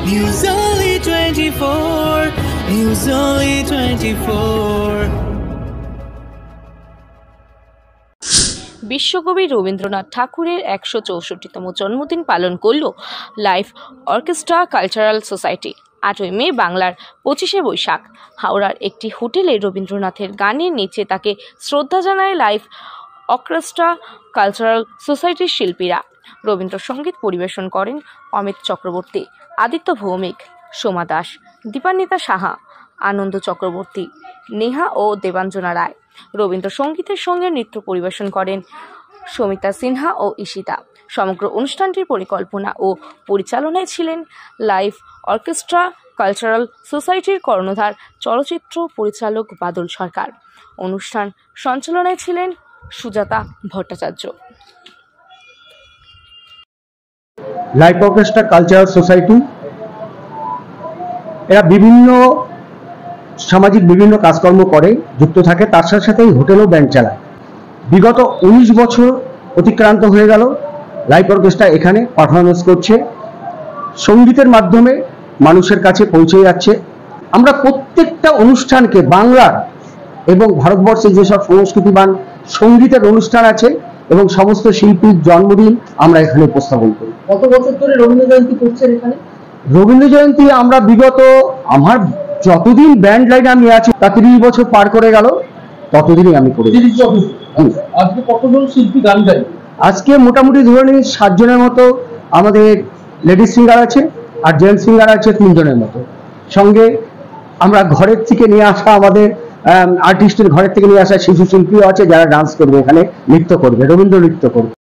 News Only 24. News Only 24. বিশ্বকবি রবীন্দ্রনাথ ঠাকুরের ১৬৪তম জন্মদিন পালন করল লাইভ অর্কেস্ট্রা কালচারাল সোসাইটি। ৮ই মে বাংলার ২৫শে বৈশাখ হাওড়ার একটি হোটেলে রবীন্দ্রনাথের গানের নিচে তাকে শ্রদ্ধা জানায় লাইভ অর্কেস্ট্রা কালচারাল সোসাইটির শিল্পীরা। রবীন্দ্রসঙ্গীত পরিবেশন করেন অমিত চক্রবর্তী, আদিত্য ভৌমিক, সোমা দাস, দীপান্বিতা সাহা, আনন্দ চক্রবর্তী, নেহা ও দেবাঞ্জনা রায়। রবীন্দ্রসঙ্গীতের সঙ্গে নৃত্য পরিবেশন করেন সমিতা সিনহা ও ঈশিতা। সমগ্র অনুষ্ঠানটির পরিকল্পনা ও পরিচালনায় ছিলেন লাইভ অর্কেস্ট্রা কালচারাল সোসাইটির কর্ণধার চলচ্চিত্র পরিচালক বাদল সরকার। অনুষ্ঠান সঞ্চালনায় ছিলেন Sujata Bhattacharya. Live orchestra cultural society এরা বিভিন্ন সামাজিক বিভিন্ন কাজকর্ম করে যুক্ত থাকে, তার সাথে সাথে হোটেলও ব্যান্ড চালায়। বিগত ১৯ বছর অতিক্রান্ত হয়ে গেল লাইভ অর্কেস্ট্রা এখানে পারফরমেন্স করছে, সঙ্গীতের মাধ্যমে মানুষের কাছে পৌঁছে যাচ্ছে। আমরা প্রত্যেকটা অনুষ্ঠানকে বাংলার এবং ভারতবর্ষে যেসব সংস্কৃতিবান সঙ্গীতের অনুষ্ঠান আছে এবং সমস্ত শিল্পীর জন্মদিন আমরা এখানে উপস্থাপন করি। কত বছর ধরে রবীন্দ্র জয়ন্তী করছেন এখানে? রবীন্দ্র জয়ন্তী আমরা বিগত আমার যতদিন ব্যান্ড লাইনে আমি আছি তা ৩০ বছর পার করে গেল, ততদিনই আমি করি। ৩০ বছর। আজকে কতজন শিল্পী গান গায়? আজকে মোটামুটি ধরে নিন ৭ জনের মতো আমাদের লেডিস সিঙ্গার আছে আর জেন্টস সিঙ্গার আছে ৩ জনের মতো। সঙ্গে আমরা ঘরের থেকে নিয়ে আসা আমাদের আর্টিস্টের ঘরের থেকে নিয়ে আসা শিশু শিল্পীও আছে যারা ডান্স করবে, এখানে নৃত্য করবে, রবীন্দ্র নৃত্য করবে।